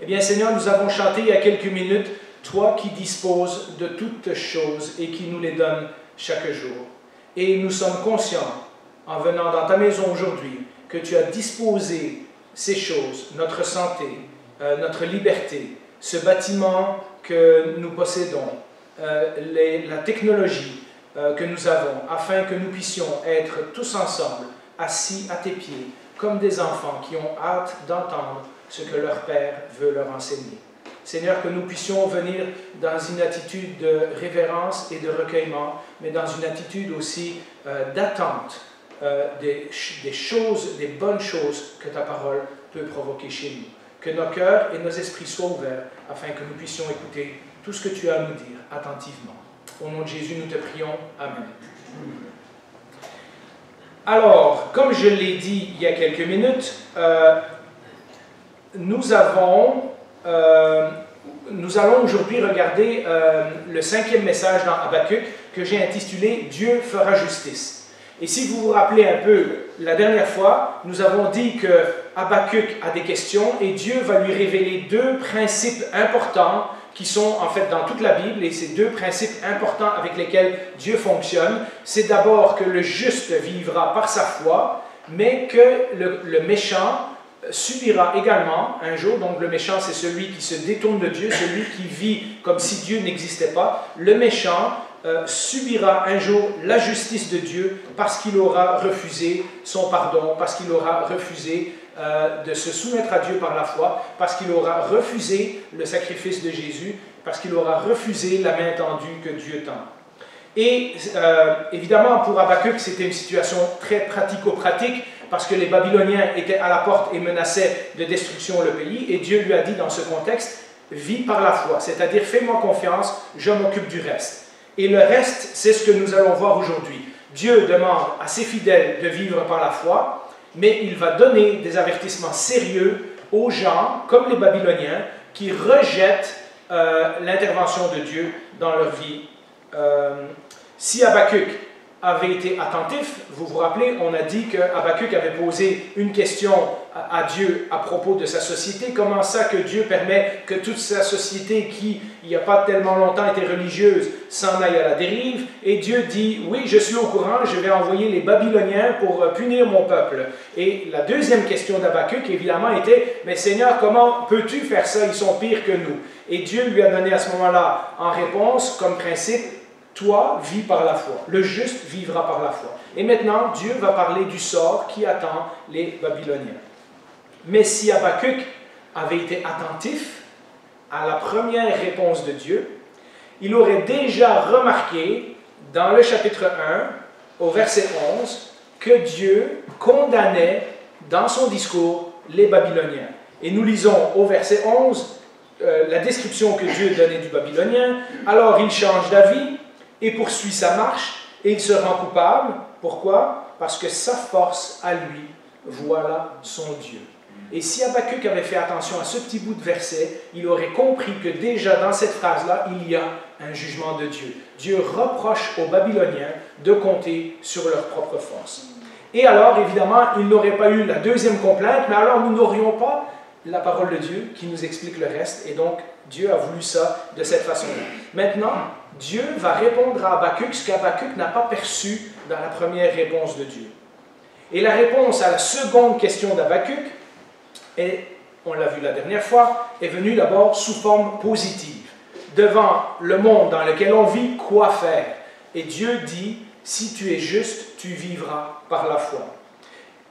Eh bien, Seigneur, nous avons chanté il y a quelques minutes, toi qui disposes de toutes choses et qui nous les donnes chaque jour. Et nous sommes conscients, en venant dans ta maison aujourd'hui, que tu as disposé ces choses, notre santé, notre liberté, ce bâtiment que nous possédons, la technologie que nous avons, afin que nous puissions être tous ensemble, assis à tes pieds, comme des enfants qui ont hâte d'entendre ce que leur Père veut leur enseigner. Seigneur, que nous puissions venir dans une attitude de révérence et de recueillement, mais dans une attitude aussi d'attente des choses, des bonnes choses que ta parole peut provoquer chez nous. Que nos cœurs et nos esprits soient ouverts afin que nous puissions écouter tout ce que tu as à nous dire attentivement. Au nom de Jésus, nous te prions. Amen. Alors, comme je l'ai dit il y a quelques minutes, nous allons aujourd'hui regarder le 5e message dans Habakkuk que j'ai intitulé « Dieu fera justice ». Et si vous vous rappelez un peu, la dernière fois, nous avons dit que Habakkuk a des questions et Dieu va lui révéler deux principes importants qui sont en fait dans toute la Bible, et ces deux principes importants avec lesquels Dieu fonctionne. C'est d'abord que le juste vivra par sa foi, mais que le méchant subira également un jour, donc le méchant c'est celui qui se détourne de Dieu, celui qui vit comme si Dieu n'existait pas, le méchant subira un jour la justice de Dieu parce qu'il aura refusé son pardon, parce qu'il aura refusé de se soumettre à Dieu par la foi, parce qu'il aura refusé le sacrifice de Jésus, parce qu'il aura refusé la main tendue que Dieu tend. Et évidemment, pour Habakkuk, c'était une situation très pratico-pratique, parce que les Babyloniens étaient à la porte et menaçaient de destruction le pays, et Dieu lui a dit dans ce contexte, vis par la foi, c'est-à-dire fais-moi confiance, je m'occupe du reste. Et le reste, c'est ce que nous allons voir aujourd'hui. Dieu demande à ses fidèles de vivre par la foi, mais il va donner des avertissements sérieux aux gens, comme les Babyloniens, qui rejettent l'intervention de Dieu dans leur vie. Si Habakkuk avait été attentif, vous vous rappelez, on a dit que Habakkuk avait posé une question à Dieu à propos de sa société. Comment ça que Dieu permet que toute sa société qui, il n'y a pas tellement longtemps, était religieuse, s'en aille à la dérive? Et Dieu dit, oui, je suis au courant, je vais envoyer les Babyloniens pour punir mon peuple. Et la deuxième question d'Habakkuk, évidemment, était, mais Seigneur, comment peux-tu faire ça? Ils sont pires que nous. Et Dieu lui a donné à ce moment-là, en réponse, comme principe, toi, vis par la foi. Le juste vivra par la foi. Et maintenant, Dieu va parler du sort qui attend les Babyloniens. Mais si Habakkuk avait été attentif à la première réponse de Dieu, il aurait déjà remarqué dans le chapitre 1, au verset 11, que Dieu condamnait dans son discours les Babyloniens. Et nous lisons au verset 11 la description que Dieu donnait du Babylonien. Alors il change d'avis et poursuit sa marche, et il se rend coupable. Pourquoi? Parce que sa force à lui, voilà son Dieu. Et si Habakkuk avait fait attention à ce petit bout de verset, il aurait compris que déjà dans cette phrase-là, il y a un jugement de Dieu. Dieu reproche aux Babyloniens de compter sur leur propre force. Et alors, évidemment, il n'aurait pas eu la deuxième complainte, mais alors nous n'aurions pas la parole de Dieu qui nous explique le reste, et donc Dieu a voulu ça de cette façon-là. Maintenant, Dieu va répondre à Habakkuk ce qu'Habakkuk n'a pas perçu dans la première réponse de Dieu. Et la réponse à la seconde question d'Habakkuk, on l'a vu la dernière fois, est venue d'abord sous forme positive. Devant le monde dans lequel on vit, quoi faire? Et Dieu dit, si tu es juste, tu vivras par la foi.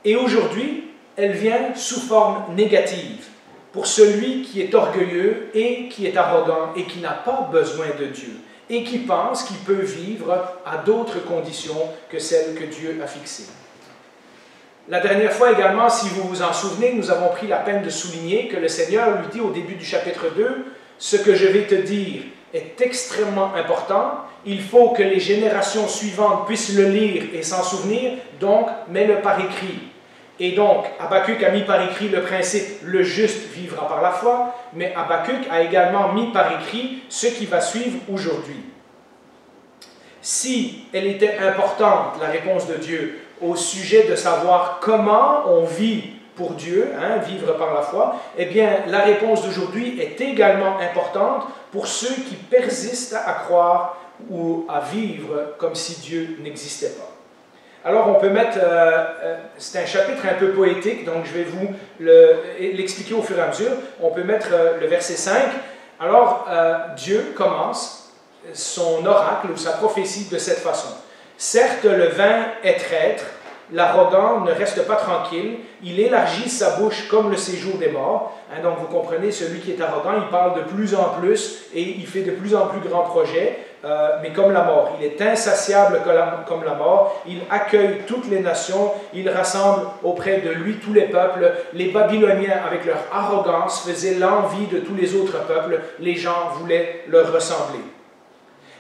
Et aujourd'hui, elle vient sous forme négative pour celui qui est orgueilleux et qui est arrogant et qui n'a pas besoin de Dieu et qui pense qu'il peut vivre à d'autres conditions que celles que Dieu a fixées. La dernière fois également, si vous vous en souvenez, nous avons pris la peine de souligner que le Seigneur lui dit au début du chapitre 2, « Ce que je vais te dire est extrêmement important, il faut que les générations suivantes puissent le lire et s'en souvenir, donc mets-le par écrit. » Et donc, Habakkuk a mis par écrit le principe « le juste vivra par la foi », mais Habakkuk a également mis par écrit ce qui va suivre aujourd'hui. Si elle était importante, la réponse de Dieu, au sujet de savoir comment on vit pour Dieu, hein, vivre par la foi, eh bien, la réponse d'aujourd'hui est également importante pour ceux qui persistent à croire ou à vivre comme si Dieu n'existait pas. Alors, on peut mettre, c'est un chapitre un peu poétique, donc je vais vous l'expliquer au fur et à mesure. On peut mettre le verset 5. Alors, Dieu commence son oracle ou sa prophétie de cette façon. Certes, le vin est traître, l'arrogant ne reste pas tranquille, il élargit sa bouche comme le séjour des morts. Hein, donc vous comprenez, celui qui est arrogant, il parle de plus en plus et il fait de plus en plus grands projets, mais comme la mort. Il est insatiable comme la mort, il accueille toutes les nations, il rassemble auprès de lui tous les peuples. Les Babyloniens, avec leur arrogance, faisaient l'envie de tous les autres peuples, les gens voulaient leur ressembler.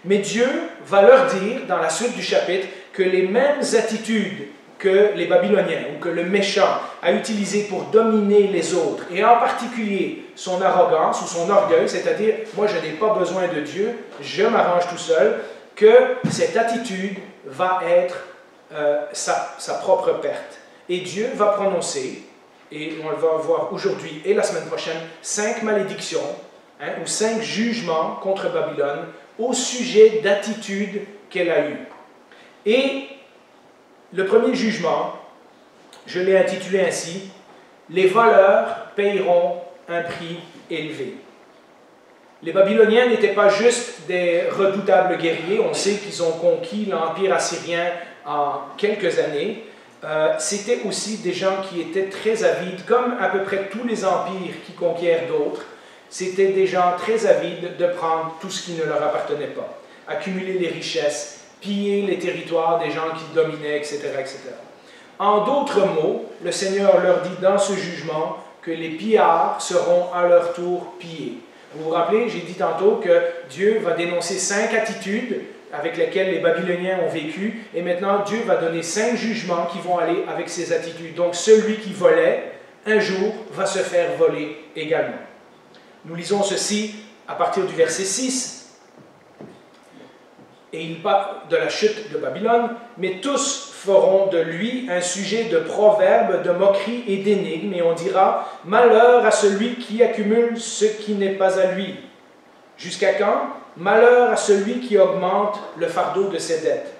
Mais Dieu va leur dire, dans la suite du chapitre, que les mêmes attitudes que les Babyloniens ou que le méchant a utilisées pour dominer les autres, et en particulier son arrogance ou son orgueil, c'est-à-dire « moi je n'ai pas besoin de Dieu, je m'arrange tout seul », que cette attitude va être sa propre perte. Et Dieu va prononcer, et on le va voir aujourd'hui et la semaine prochaine, 5 malédictions, hein, ou 5 jugements contre Babylone au sujet d'attitudes qu'elle a eues. Et le premier jugement, je l'ai intitulé ainsi, « Les voleurs payeront un prix élevé ». Les Babyloniens n'étaient pas juste des redoutables guerriers, on sait qu'ils ont conquis l'Empire assyrien en quelques années, c'était aussi des gens qui étaient très avides, comme à peu près tous les empires qui conquièrent d'autres, c'était des gens très avides de prendre tout ce qui ne leur appartenait pas, accumuler les richesses, piller les territoires des gens qui dominaient, etc., etc. En d'autres mots, le Seigneur leur dit dans ce jugement que les pillards seront à leur tour pillés. Vous vous rappelez, j'ai dit tantôt que Dieu va dénoncer 5 attitudes avec lesquelles les Babyloniens ont vécu, et maintenant Dieu va donner 5 jugements qui vont aller avec ces attitudes. Donc celui qui volait, un jour, va se faire voler également. Nous lisons ceci à partir du verset 6. Et il parle de la chute de Babylone, mais tous feront de lui un sujet de proverbes, de moqueries et d'énigmes, et on dira « Malheur à celui qui accumule ce qui n'est pas à lui. » Jusqu'à quand? Malheur à celui qui augmente le fardeau de ses dettes.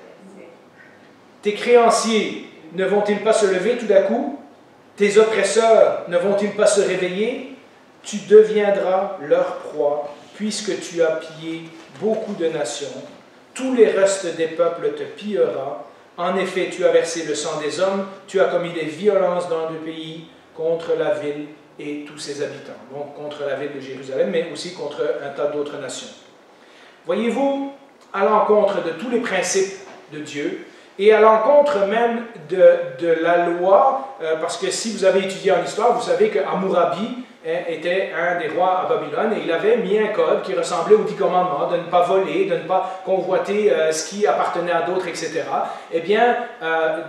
Tes créanciers ne vont-ils pas se lever tout d'un coup? Tes oppresseurs ne vont-ils pas se réveiller? Tu deviendras leur proie, puisque tu as pillé beaucoup de nations. Tous les restes des peuples te pillera. En effet, tu as versé le sang des hommes, tu as commis des violences dans le pays contre la ville et tous ses habitants. Donc contre la ville de Jérusalem, mais aussi contre un tas d'autres nations. Voyez-vous, à l'encontre de tous les principes de Dieu, et à l'encontre même de la loi, parce que si vous avez étudié en histoire, vous savez que Hammurabi était un des rois à Babylone et il avait mis un code qui ressemblait aux 10 commandements, de ne pas voler, de ne pas convoiter ce qui appartenait à d'autres, etc. Eh bien,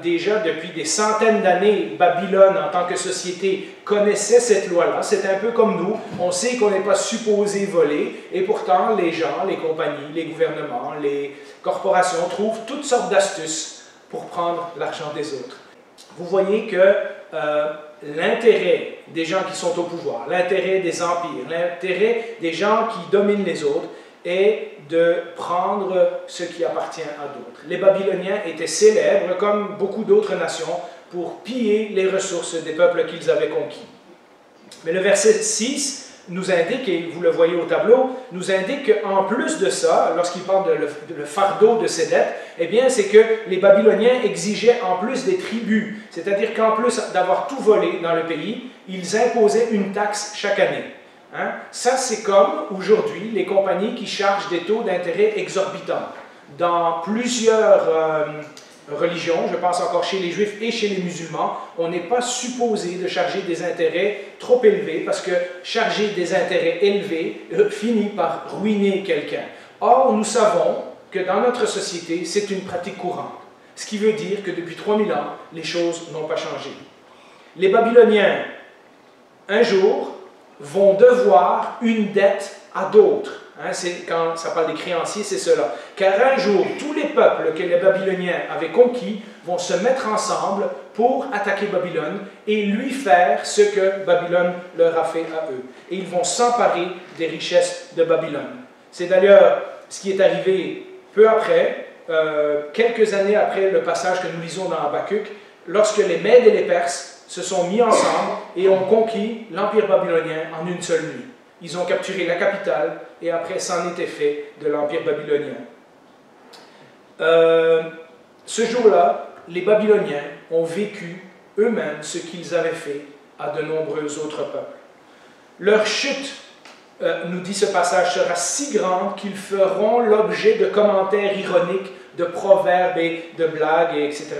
déjà depuis des centaines d'années, Babylone en tant que société connaissait cette loi-là. C'est un peu comme nous, on sait qu'on n'est pas supposé voler et pourtant les gens, les compagnies, les gouvernements, les corporations trouvent toutes sortes d'astuces pour prendre l'argent des autres. Vous voyez que l'intérêt des gens qui sont au pouvoir, l'intérêt des empires, l'intérêt des gens qui dominent les autres est de prendre ce qui appartient à d'autres. Les Babyloniens étaient célèbres, comme beaucoup d'autres nations, pour piller les ressources des peuples qu'ils avaient conquis. Mais le verset 6 nous indique, et vous le voyez au tableau, nous indique qu'en plus de ça, lorsqu'il parle de le fardeau de ses dettes, eh bien, c'est que les Babyloniens exigeaient en plus des tribus, c'est-à-dire qu'en plus d'avoir tout volé dans le pays, ils imposaient une taxe chaque année. Hein? Ça, c'est comme aujourd'hui les compagnies qui chargent des taux d'intérêt exorbitants. Dans plusieurs religions, je pense encore chez les Juifs et chez les musulmans, on n'est pas supposé de charger des intérêts trop élevés parce que charger des intérêts élevés finit par ruiner quelqu'un. Or, nous savons que dans notre société, c'est une pratique courante. Ce qui veut dire que depuis 3000 ans, les choses n'ont pas changé. Les Babyloniens, un jour, vont devoir une dette à d'autres. Hein, quand ça parle des créanciers, c'est cela. Car un jour, tous les peuples que les Babyloniens avaient conquis vont se mettre ensemble pour attaquer Babylone et lui faire ce que Babylone leur a fait à eux. Et ils vont s'emparer des richesses de Babylone. C'est d'ailleurs ce qui est arrivé peu après, quelques années après le passage que nous lisons dans Habakkuk, lorsque les Mèdes et les Perses se sont mis ensemble et ont conquis l'Empire babylonien en une seule nuit. Ils ont capturé la capitale et après c'en était fait de l'Empire babylonien. Ce jour-là, les Babyloniens ont vécu eux-mêmes ce qu'ils avaient fait à de nombreux autres peuples. Leur chute, nous dit ce passage, sera si grande qu'ils feront l'objet de commentaires ironiques, de proverbes et de blagues, etc.,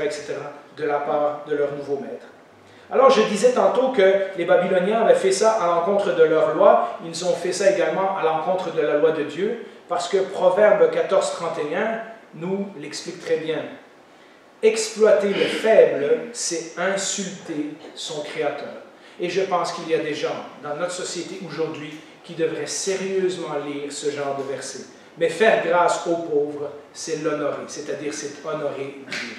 de la part de leur nouveau maître. Alors, je disais tantôt que les Babyloniens avaient fait ça à l'encontre de leur loi. Ils ont fait ça également à l'encontre de la loi de Dieu, parce que Proverbe 14, 31 nous l'explique très bien. Exploiter le faible, c'est insulter son Créateur. Et je pense qu'il y a des gens dans notre société aujourd'hui qui devraient sérieusement lire ce genre de verset. Mais faire grâce aux pauvres, c'est l'honorer, c'est-à-dire c'est honorer Dieu.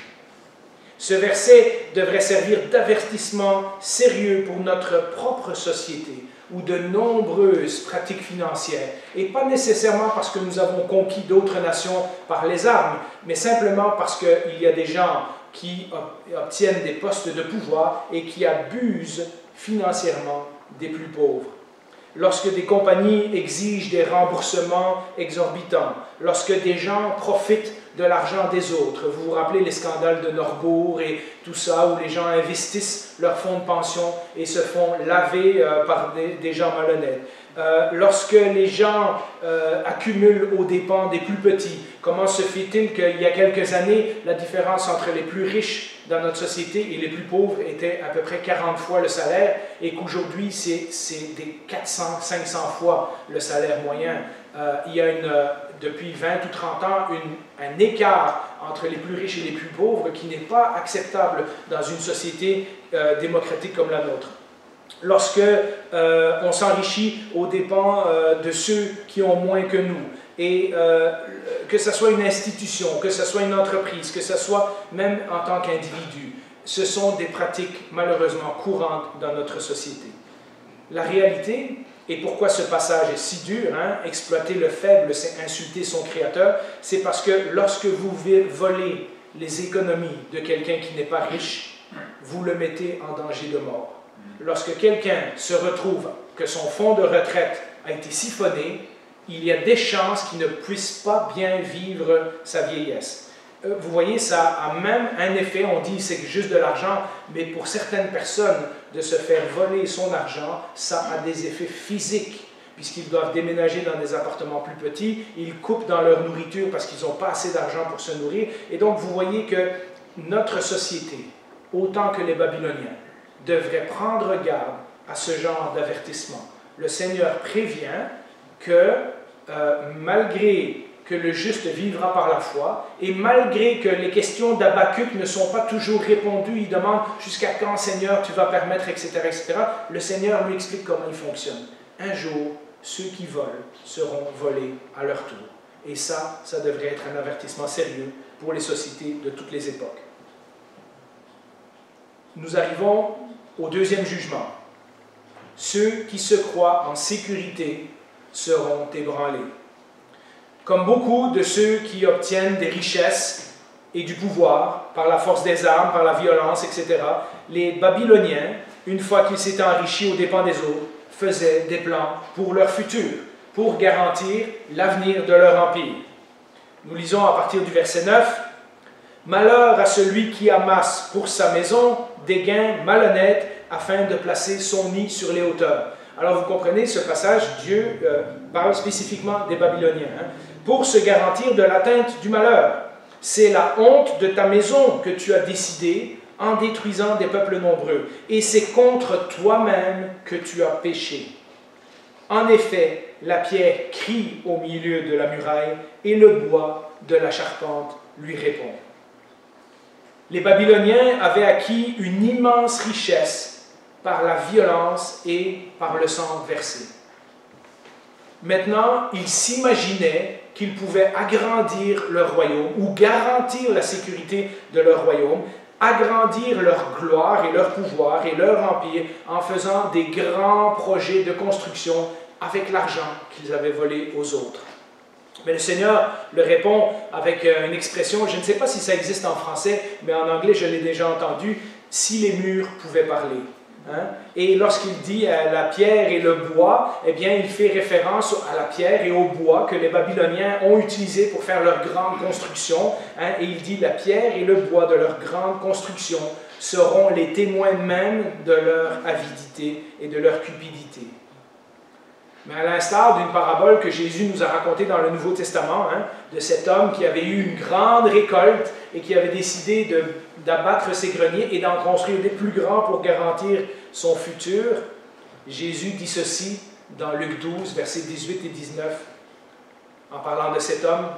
Ce verset devrait servir d'avertissement sérieux pour notre propre société ou de nombreuses pratiques financières, et pas nécessairement parce que nous avons conquis d'autres nations par les armes, mais simplement parce qu'il y a des gens qui obtiennent des postes de pouvoir et qui abusent financièrement des plus pauvres. Lorsque des compagnies exigent des remboursements exorbitants, lorsque des gens profitent de l'argent des autres. Vous vous rappelez les scandales de Norbourg et tout ça, où les gens investissent leur fonds de pension et se font laver par des gens malhonnêtes. Lorsque les gens accumulent aux dépens des plus petits, comment se fait-il qu'il y a quelques années, la différence entre les plus riches dans notre société et les plus pauvres était à peu près 40 fois le salaire, et qu'aujourd'hui c'est des 400, 500 fois le salaire moyen. Il y a depuis 20 ou 30 ans un écart entre les plus riches et les plus pauvres qui n'est pas acceptable dans une société démocratique comme la nôtre. Lorsque on s'enrichit aux dépens de ceux qui ont moins que nous, et que ce soit une institution, que ce soit une entreprise, que ce soit même en tant qu'individu, ce sont des pratiques malheureusement courantes dans notre société. La réalité, et pourquoi ce passage est si dur, exploiter le faible, c'est insulter son Créateur, c'est parce que lorsque vous volez les économies de quelqu'un qui n'est pas riche, vous le mettez en danger de mort. Lorsque quelqu'un se retrouve que son fonds de retraite a été siphonné, il y a des chances qu'il ne puisse pas bien vivre sa vieillesse. Vous voyez, ça a même un effet, on dit c'est juste de l'argent, mais pour certaines personnes, de se faire voler son argent, ça a des effets physiques, puisqu'ils doivent déménager dans des appartements plus petits, ils coupent dans leur nourriture parce qu'ils n'ont pas assez d'argent pour se nourrir, et donc vous voyez que notre société, autant que les Babyloniens, devrait prendre garde à ce genre d'avertissement. Le Seigneur prévient que malgré que le juste vivra par la foi, et malgré que les questions d'Habakkuk ne sont pas toujours répondues, il demande jusqu'à quand Seigneur tu vas permettre, etc., etc., le Seigneur lui explique comment il fonctionne. Un jour, ceux qui volent seront volés à leur tour. Et ça devrait être un avertissement sérieux pour les sociétés de toutes les époques. Nous arrivons au deuxième jugement. Ceux qui se croient en sécurité seront ébranlés. Comme beaucoup de ceux qui obtiennent des richesses et du pouvoir par la force des armes, par la violence, etc., les Babyloniens, une fois qu'ils s'étaient enrichis aux dépens des autres, faisaient des plans pour leur futur, pour garantir l'avenir de leur empire. Nous lisons à partir du verset 9, « Malheur à celui qui amasse pour sa maison des gains malhonnêtes afin de placer son nid sur les hauteurs. » Alors vous comprenez, ce passage, Dieu parle spécifiquement des Babyloniens. Pour se garantir de l'atteinte du malheur. C'est la honte de ta maison que tu as décidé en détruisant des peuples nombreux. Et c'est contre toi-même que tu as péché. En effet, la pierre crie au milieu de la muraille et le bois de la charpente lui répond. Les Babyloniens avaient acquis une immense richesse par la violence et par le sang versé. Maintenant, ils s'imaginaient qu'ils pouvaient agrandir leur royaume ou garantir la sécurité de leur royaume, agrandir leur gloire et leur pouvoir et leur empire en faisant des grands projets de construction avec l'argent qu'ils avaient volé aux autres. Mais le Seigneur le répond avec une expression, je ne sais pas si ça existe en français, mais en anglais je l'ai déjà entendu, « si les murs pouvaient parler ». Et lorsqu'il dit la pierre et le bois, eh bien il fait référence à la pierre et au bois que les Babyloniens ont utilisé pour faire leur grande construction. Et il dit la pierre et le bois de leur grande construction seront les témoins même de leur avidité et de leur cupidité. Mais à l'instar d'une parabole que Jésus nous a racontée dans le Nouveau Testament, de cet homme qui avait eu une grande récolte et qui avait décidé d'abattre ses greniers et d'en construire des plus grands pour garantir son futur, Jésus dit ceci dans Luc 12, versets 18 et 19, en parlant de cet homme.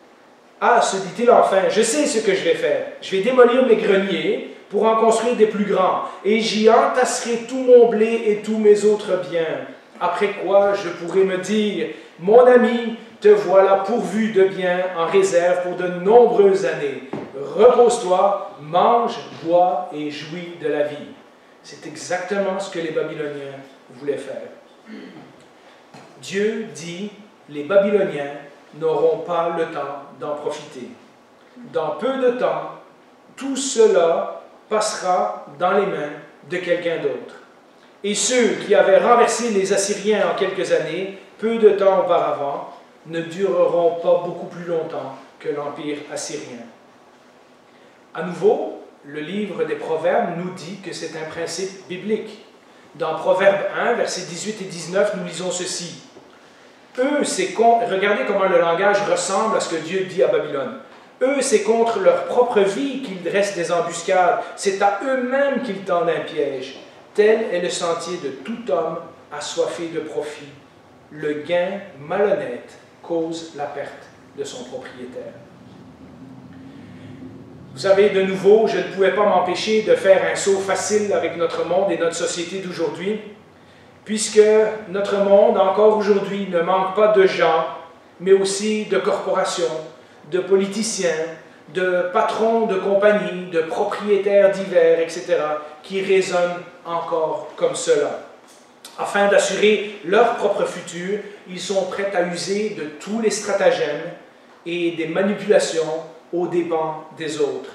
« Ah, se dit-il enfin, je sais ce que je vais faire. Je vais démolir mes greniers pour en construire des plus grands, et j'y entasserai tout mon blé et tous mes autres biens. Après quoi, je pourrai me dire, mon ami, te voilà pourvu de biens en réserve pour de nombreuses années. Repose-toi, mange, bois et jouis de la vie. » C'est exactement ce que les Babyloniens voulaient faire. Dieu dit, les Babyloniens n'auront pas le temps d'en profiter. Dans peu de temps, tout cela passera dans les mains de quelqu'un d'autre. Et ceux qui avaient renversé les Assyriens en quelques années, peu de temps auparavant, ne dureront pas beaucoup plus longtemps que l'Empire assyrien. À nouveau, le livre des Proverbes nous dit que c'est un principe biblique. Dans Proverbe 1, versets 18 et 19, nous lisons ceci. Eux, regardez comment le langage ressemble à ce que Dieu dit à Babylone. Eux, c'est contre leur propre vie qu'ils dressent des embuscades. C'est à eux-mêmes qu'ils tendent un piège. Tel est le sentier de tout homme assoiffé de profit. Le gain malhonnête cause la perte de son propriétaire. Vous savez, de nouveau, je ne pouvais pas m'empêcher de faire un saut facile avec notre monde et notre société d'aujourd'hui, puisque notre monde, encore aujourd'hui, ne manque pas de gens, mais aussi de corporations, de politiciens, de patrons de compagnies, de propriétaires divers, etc., qui raisonnent encore comme cela. Afin d'assurer leur propre futur, ils sont prêts à user de tous les stratagèmes et des manipulations aux dépens des autres.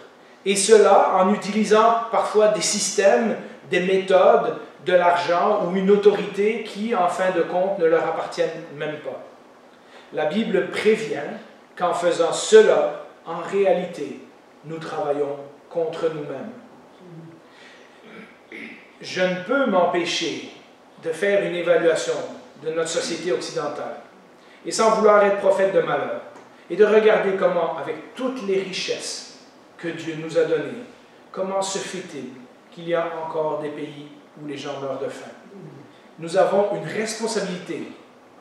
Et cela en utilisant parfois des systèmes, des méthodes, de l'argent ou une autorité qui, en fin de compte, ne leur appartiennent même pas. La Bible prévient qu'en faisant cela, en réalité, nous travaillons contre nous-mêmes. Je ne peux m'empêcher de faire une évaluation de notre société occidentale, et sans vouloir être prophète de malheur, et de regarder comment, avec toutes les richesses que Dieu nous a données, comment se fait-il qu'il y a encore des pays où les gens meurent de faim. Nous avons une responsabilité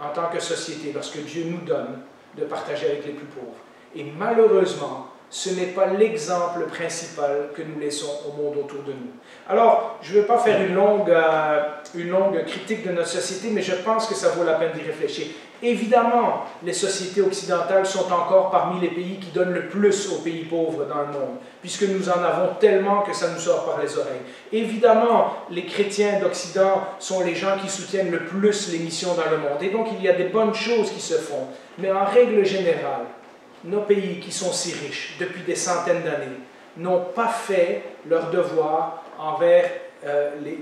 en tant que société, lorsque Dieu nous donne, de partager avec les plus pauvres. Et malheureusement, ce n'est pas l'exemple principal que nous laissons au monde autour de nous. Alors, je ne veux pas faire une longue critique de notre société, mais je pense que ça vaut la peine d'y réfléchir. Évidemment, les sociétés occidentales sont encore parmi les pays qui donnent le plus aux pays pauvres dans le monde, puisque nous en avons tellement que ça nous sort par les oreilles. Évidemment, les chrétiens d'Occident sont les gens qui soutiennent le plus les missions dans le monde, et donc il y a des bonnes choses qui se font. Mais en règle générale, nos pays qui sont si riches depuis des centaines d'années n'ont pas fait leur devoir envers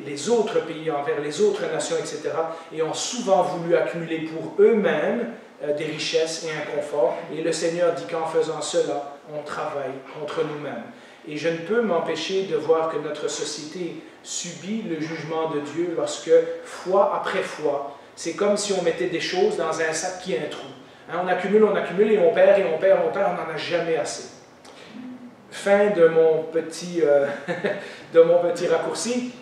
les autres pays, envers les autres nations, etc., et ont souvent voulu accumuler pour eux-mêmes des richesses et un confort. Et le Seigneur dit qu'en faisant cela, on travaille contre nous-mêmes. Et je ne peux m'empêcher de voir que notre société subit le jugement de Dieu lorsque, fois après fois, c'est comme si on mettait des choses dans un sac qui a un trou. On accumule et on perd, on n'en a jamais assez. Fin de mon petit, raccourci.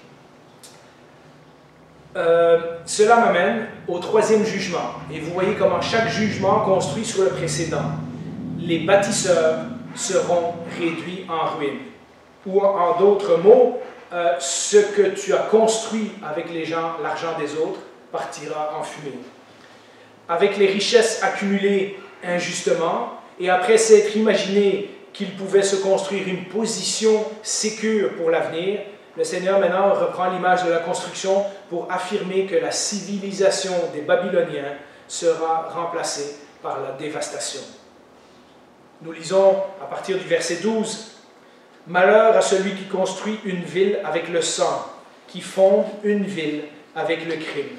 Cela m'amène au troisième jugement. Et vous voyez comment chaque jugement construit sur le précédent. Les bâtisseurs seront réduits en ruine. Ou en d'autres mots, ce que tu as construit avec l'argent des autres partira en fumée. avec les richesses accumulées injustement, et après s'être imaginé qu'il pouvait se construire une position sécure pour l'avenir, le Seigneur maintenant reprend l'image de la construction pour affirmer que la civilisation des Babyloniens sera remplacée par la dévastation. Nous lisons à partir du verset 12, « Malheur à celui qui construit une ville avec le sang, qui fonde une ville avec le crime.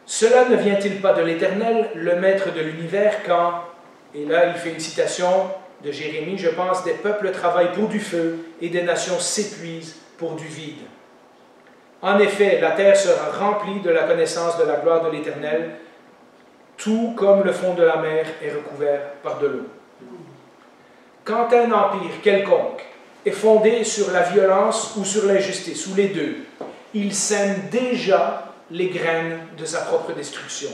Cela ne vient-il pas de l'Éternel, le maître de l'univers, quand, et là il fait une citation de Jérémie, je pense, des peuples travaillent pour du feu et des nations s'épuisent pour du vide. En effet, la terre sera remplie de la connaissance de la gloire de l'Éternel, tout comme le fond de la mer est recouvert par de l'eau. Quand un empire quelconque est fondé sur la violence ou sur l'injustice, ou les deux, il sème déjà les graines de sa propre destruction.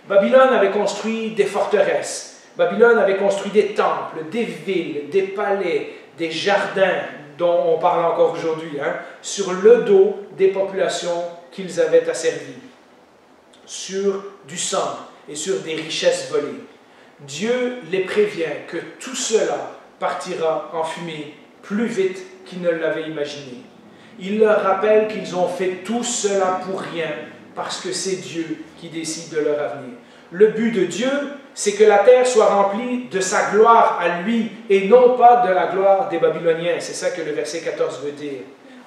Babylone avait construit des forteresses, Babylone avait construit des temples, des villes, des palais, des jardins, dont on parle encore aujourd'hui, sur le dos des populations qu'ils avaient asservies, sur du sang et sur des richesses volées. Dieu les prévient que tout cela partira en fumée plus vite qu'ils ne l'avaient imaginé. Il leur rappelle qu'ils ont fait tout cela pour rien, parce que c'est Dieu qui décide de leur avenir. Le but de Dieu, c'est que la terre soit remplie de sa gloire à lui, et non pas de la gloire des Babyloniens. C'est ça que le verset 14 veut dire.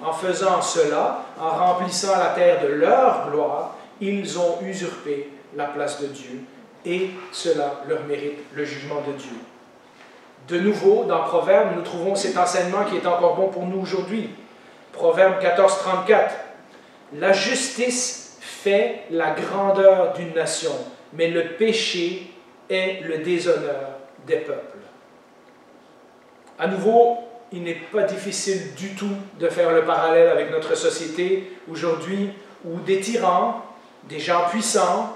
En faisant cela, en remplissant la terre de leur gloire, ils ont usurpé la place de Dieu, et cela leur mérite le jugement de Dieu. De nouveau, dans Proverbes, nous trouvons cet enseignement qui est encore bon pour nous aujourd'hui. Proverbe 14, 34. La justice fait la grandeur d'une nation, mais le péché est le déshonneur des peuples. À nouveau, il n'est pas difficile du tout de faire le parallèle avec notre société aujourd'hui, où des tyrans, des gens puissants,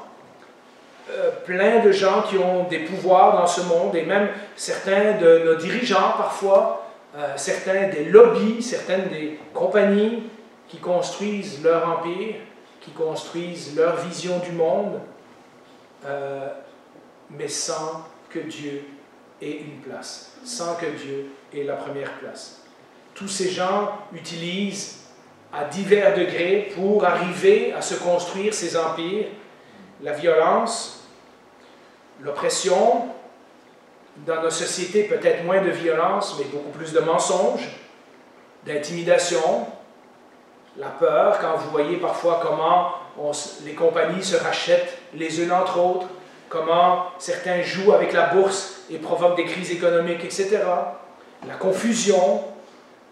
plein de gens qui ont des pouvoirs dans ce monde, et même certains de nos dirigeants parfois, certains des lobbies, certaines des compagnies qui construisent leur empire, qui construisent leur vision du monde, mais sans que Dieu ait une place, sans que Dieu ait la première place. Tous ces gens utilisent à divers degrés pour arriver à se construire ces empires, la violence, l'oppression, dans nos sociétés peut-être moins de violence, mais beaucoup plus de mensonges, d'intimidation, la peur, quand vous voyez parfois comment les compagnies se rachètent les unes entre autres, comment certains jouent avec la bourse et provoquent des crises économiques, etc. La confusion,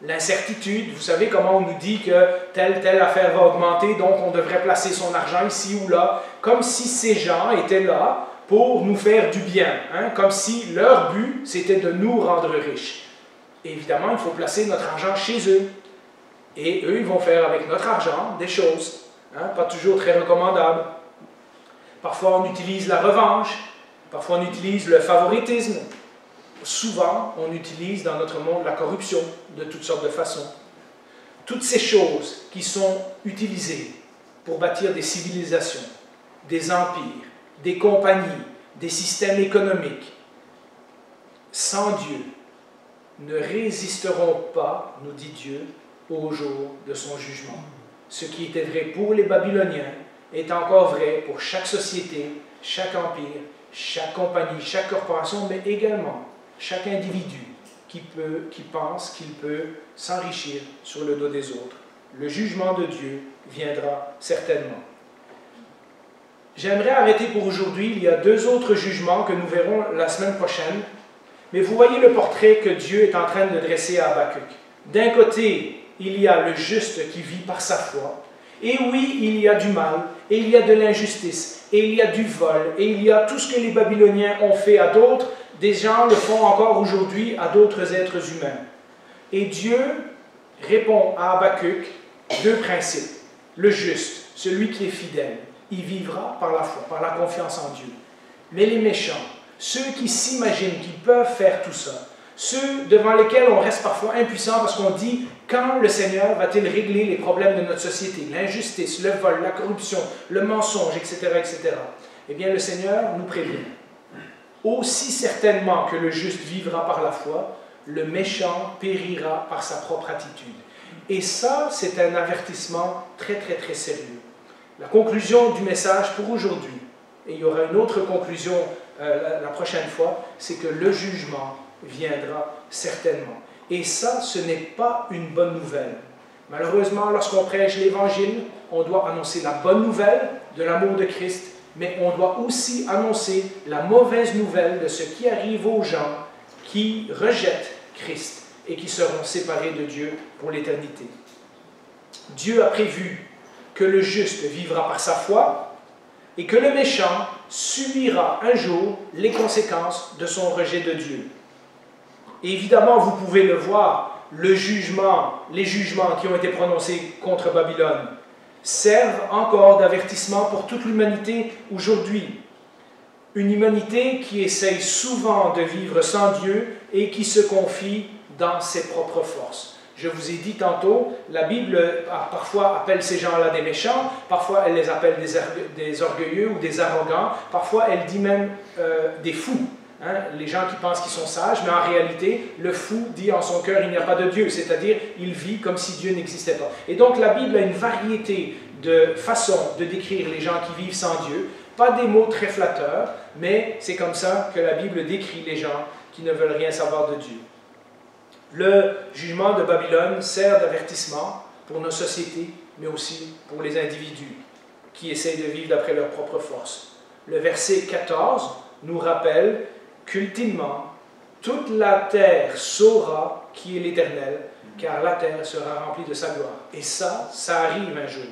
l'incertitude, vous savez comment on nous dit que telle affaire va augmenter, donc on devrait placer son argent ici ou là, comme si ces gens étaient là pour nous faire du bien, comme si leur but c'était de nous rendre riches. Et évidemment, il faut placer notre argent chez eux. Et eux, ils vont faire avec notre argent des choses, pas toujours très recommandables. Parfois, on utilise la revanche, parfois on utilise le favoritisme. Souvent, on utilise dans notre monde la corruption de toutes sortes de façons. Toutes ces choses qui sont utilisées pour bâtir des civilisations, des empires, des compagnies, des systèmes économiques, sans Dieu, ne résisteront pas, nous dit Dieu, au jour de son jugement. Ce qui était vrai pour les Babyloniens est encore vrai pour chaque société, chaque empire, chaque compagnie, chaque corporation, mais également chaque individu qui pense qu'il peut s'enrichir sur le dos des autres. Le jugement de Dieu viendra certainement. J'aimerais arrêter pour aujourd'hui. Il y a 2 autres jugements que nous verrons la semaine prochaine. Mais vous voyez le portrait que Dieu est en train de dresser à Habakkuk. D'un côté, il y a le juste qui vit par sa foi. Et oui, il y a du mal, et il y a de l'injustice, et il y a du vol, et il y a tout ce que les Babyloniens ont fait à d'autres. Des gens le font encore aujourd'hui à d'autres êtres humains. Et Dieu répond à Habakkuk 2 principes. Le juste, celui qui est fidèle, il vivra par la foi, par la confiance en Dieu. Mais les méchants, ceux qui s'imaginent qu'ils peuvent faire tout ça, ceux devant lesquels on reste parfois impuissant parce qu'on dit quand le Seigneur va-t-il régler les problèmes de notre société, l'injustice, le vol, la corruption, le mensonge, etc., etc. Eh bien, le Seigneur nous prévient. Aussi certainement que le juste vivra par la foi, le méchant périra par sa propre attitude. Et ça, c'est un avertissement très, très, très sérieux. La conclusion du message pour aujourd'hui, et il y aura une autre conclusion la prochaine fois, c'est que le jugement viendra certainement. Et ça, ce n'est pas une bonne nouvelle. Malheureusement, lorsqu'on prêche l'Évangile, on doit annoncer la bonne nouvelle de l'amour de Christ, mais on doit aussi annoncer la mauvaise nouvelle de ce qui arrive aux gens qui rejettent Christ et qui seront séparés de Dieu pour l'éternité. Dieu a prévu que le juste vivra par sa foi et que le méchant subira un jour les conséquences de son rejet de Dieu. Et évidemment, vous pouvez le voir, les jugements qui ont été prononcés contre Babylone servent encore d'avertissement pour toute l'humanité aujourd'hui. Une humanité qui essaye souvent de vivre sans Dieu et qui se confie dans ses propres forces. Je vous ai dit tantôt, la Bible parfois appelle ces gens-là des méchants, parfois elle les appelle des orgueilleux ou des arrogants, parfois elle dit même des fous. Hein, les gens qui pensent qu'ils sont sages, mais en réalité, le fou dit en son cœur, il n'y a pas de Dieu, c'est-à-dire, il vit comme si Dieu n'existait pas. Et donc, la Bible a une variété de façons de décrire les gens qui vivent sans Dieu, pas des mots très flatteurs, mais c'est comme ça que la Bible décrit les gens qui ne veulent rien savoir de Dieu. Le jugement de Babylone sert d'avertissement pour nos sociétés, mais aussi pour les individus qui essayent de vivre d'après leur propre force. Le verset 14 nous rappelle qu'ultimement, toute la terre saura qui est l'Éternel, car la terre sera remplie de sa gloire. Et ça arrive un jour.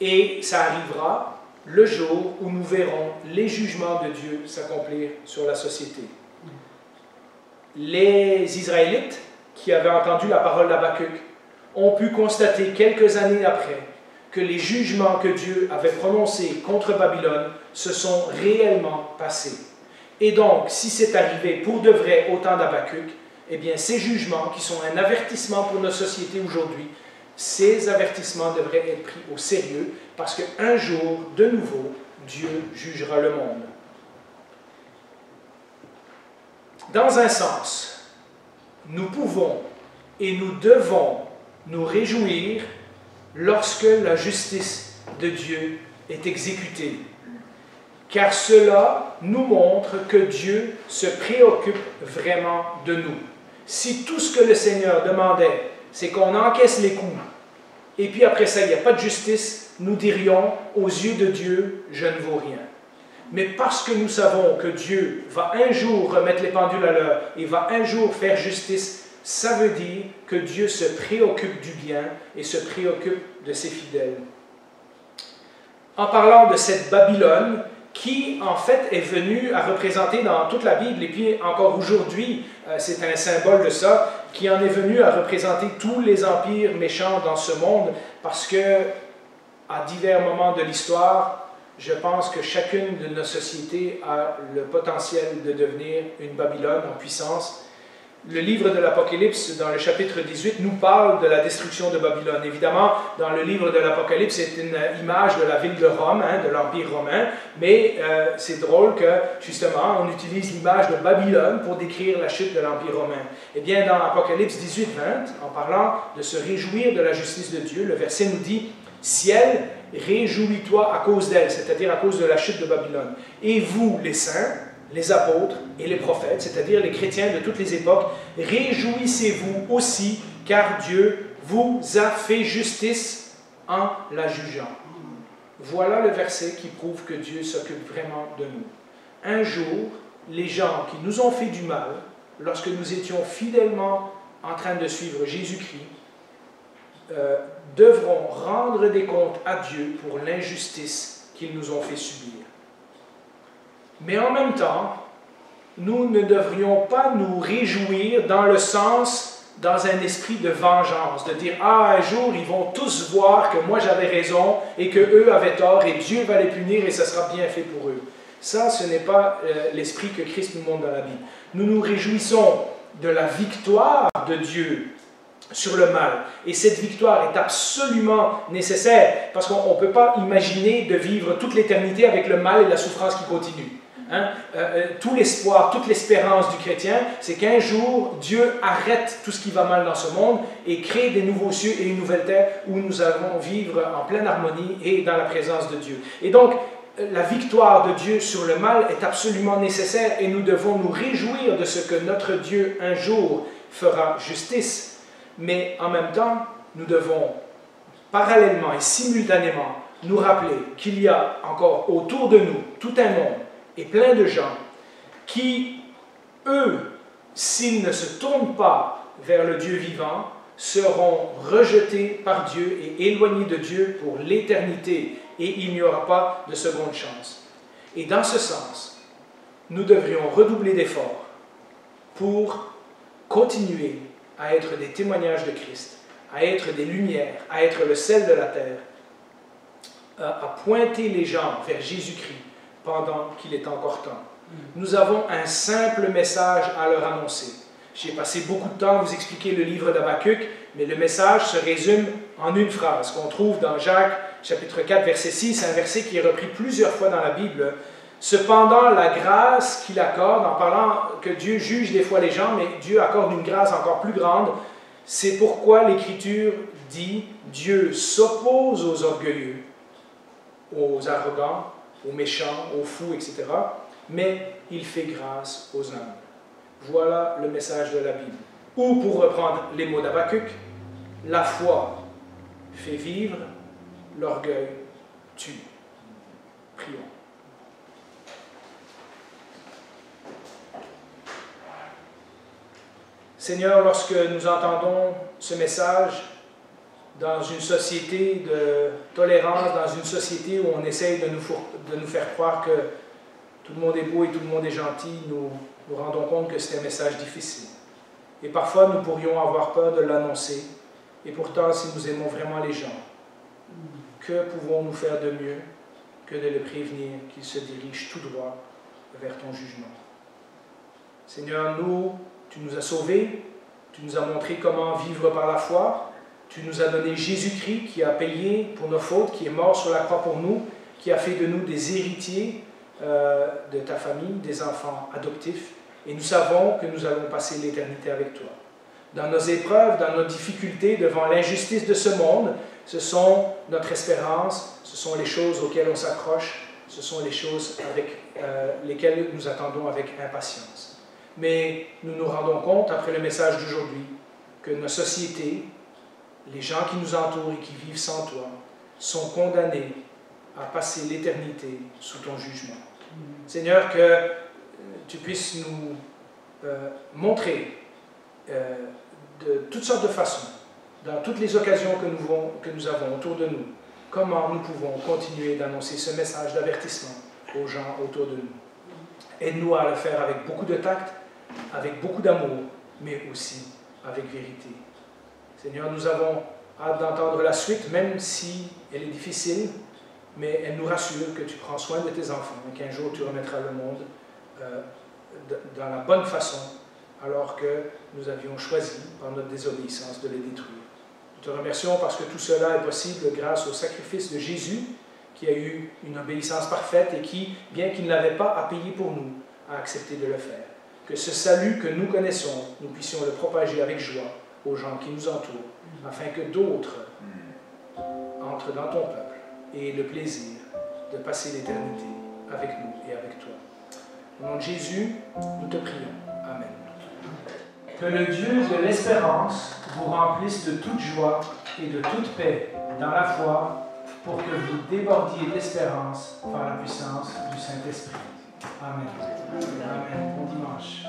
Et ça arrivera le jour où nous verrons les jugements de Dieu s'accomplir sur la société. Les Israélites, qui avaient entendu la parole d'Habakkuk, ont pu constater quelques années après que les jugements que Dieu avait prononcés contre Babylone se sont réellement passés. Et donc, si c'est arrivé pour de vrai au temps d'Habakkuk, eh bien, ces jugements qui sont un avertissement pour notre société aujourd'hui, ces avertissements devraient être pris au sérieux parce qu'un jour, de nouveau, Dieu jugera le monde. Dans un sens, nous pouvons et nous devons nous réjouir lorsque la justice de Dieu est exécutée. Car cela nous montre que Dieu se préoccupe vraiment de nous. Si tout ce que le Seigneur demandait, c'est qu'on encaisse les coups, et puis après ça, il n'y a pas de justice, nous dirions, aux yeux de Dieu, je ne vaux rien. Mais parce que nous savons que Dieu va un jour remettre les pendules à l'heure, et va un jour faire justice, ça veut dire que Dieu se préoccupe du bien et se préoccupe de ses fidèles. En parlant de cette Babylone, qui en fait est venue à représenter dans toute la Bible, et puis encore aujourd'hui, c'est un symbole de ça, qui en est venu à représenter tous les empires méchants dans ce monde, parce que à divers moments de l'histoire, je pense que chacune de nos sociétés a le potentiel de devenir une Babylone en puissance. Le livre de l'Apocalypse, dans le chapitre 18, nous parle de la destruction de Babylone. Évidemment, dans le livre de l'Apocalypse, c'est une image de la ville de Rome, de l'Empire romain, mais c'est drôle que, justement, on utilise l'image de Babylone pour décrire la chute de l'Empire romain. Eh bien, dans Apocalypse 18, 20, en parlant de se réjouir de la justice de Dieu, le verset nous dit « Ciel, réjouis-toi à cause d'elle », c'est-à-dire à cause de la chute de Babylone. « Et vous, les saints, les apôtres et les prophètes, c'est-à-dire les chrétiens de toutes les époques, réjouissez-vous aussi, car Dieu vous a fait justice en la jugeant. » Voilà le verset qui prouve que Dieu s'occupe vraiment de nous. Un jour, les gens qui nous ont fait du mal, lorsque nous étions fidèlement en train de suivre Jésus-Christ, devront rendre des comptes à Dieu pour l'injustice qu'ils nous ont fait subir. Mais en même temps, nous ne devrions pas nous réjouir dans un esprit de vengeance, de dire « Ah, un jour, ils vont tous voir que moi j'avais raison et qu'eux avaient tort et Dieu va les punir et ça sera bien fait pour eux. » Ça, ce n'est pas l'esprit que Christ nous montre dans la Bible. Nous nous réjouissons de la victoire de Dieu sur le mal. Et cette victoire est absolument nécessaire parce qu'on ne peut pas imaginer de vivre toute l'éternité avec le mal et la souffrance qui continue. Hein? Tout l'espoir, toute l'espérance du chrétien, c'est qu'un jour, Dieu arrête tout ce qui va mal dans ce monde et crée des nouveaux cieux et une nouvelle terre où nous allons vivre en pleine harmonie et dans la présence de Dieu. Et donc, la victoire de Dieu sur le mal est absolument nécessaire et nous devons nous réjouir de ce que notre Dieu un jour fera justice. Mais en même temps, nous devons parallèlement et simultanément nous rappeler qu'il y a encore autour de nous tout un monde et plein de gens qui, eux, s'ils ne se tournent pas vers le Dieu vivant, seront rejetés par Dieu et éloignés de Dieu pour l'éternité, et il n'y aura pas de seconde chance. Et dans ce sens, nous devrions redoubler d'efforts pour continuer à être des témoignages de Christ, à être des lumières, à être le sel de la terre, à pointer les gens vers Jésus-Christ pendant qu'il est encore temps. Nous avons un simple message à leur annoncer. J'ai passé beaucoup de temps à vous expliquer le livre d'Habakkuk, mais le message se résume en une phrase qu'on trouve dans Jacques chapitre 4, verset 6, un verset qui est repris plusieurs fois dans la Bible. Cependant, la grâce qu'il accorde, en parlant que Dieu juge des fois les gens, mais Dieu accorde une grâce encore plus grande, c'est pourquoi l'Écriture dit « Dieu s'oppose aux orgueilleux, aux arrogants, aux méchants, aux fous, etc. Mais il fait grâce aux humbles. » Voilà le message de la Bible. Ou, pour reprendre les mots d'Habakkuk, la foi fait vivre, l'orgueil tue. Prions. Seigneur, lorsque nous entendons ce message dans une société de tolérance, dans une société où on essaye de nous faire croire que tout le monde est beau et tout le monde est gentil, nous rendons compte que c'est un message difficile. Et parfois, nous pourrions avoir peur de l'annoncer. Et pourtant, si nous aimons vraiment les gens, que pouvons-nous faire de mieux que de les prévenir qu'ils se dirigent tout droit vers ton jugement? Seigneur, tu nous as sauvés, tu nous as montré comment vivre par la foi, tu nous as donné Jésus-Christ qui a payé pour nos fautes, qui est mort sur la croix pour nous, qui a fait de nous des héritiers de ta famille, des enfants adoptifs, et nous savons que nous allons passer l'éternité avec toi. Dans nos épreuves, dans nos difficultés, devant l'injustice de ce monde, ce sont notre espérance, ce sont les choses auxquelles on s'accroche, ce sont les choses avec lesquelles nous attendons avec impatience. Mais nous nous rendons compte, après le message d'aujourd'hui, que nos sociétés, les gens qui nous entourent et qui vivent sans toi, sont condamnés à passer l'éternité sous ton jugement. Seigneur, que tu puisses nous montrer de toutes sortes de façons, dans toutes les occasions que nous avons autour de nous, comment nous pouvons continuer d'annoncer ce message d'avertissement aux gens autour de nous. Aide-nous à le faire avec beaucoup de tact, avec beaucoup d'amour, mais aussi avec vérité. Seigneur, nous avons hâte d'entendre la suite, même si elle est difficile, mais elle nous rassure que tu prends soin de tes enfants et qu'un jour tu remettras le monde dans la bonne façon, alors que nous avions choisi, par notre désobéissance, de les détruire. Nous te remercions parce que tout cela est possible grâce au sacrifice de Jésus, qui a eu une obéissance parfaite et qui, bien qu'il ne l'avait pas à payer pour nous, a accepté de le faire. Que ce salut que nous connaissons, nous puissions le propager avec joie aux gens qui nous entourent, afin que d'autres entrent dans ton peuple et aient le plaisir de passer l'éternité avec nous et avec toi. Au nom de Jésus, nous te prions. Amen. Que le Dieu de l'espérance vous remplisse de toute joie et de toute paix dans la foi, pour que vous débordiez d'espérance par la puissance du Saint-Esprit. Amen. Amen. Bon dimanche.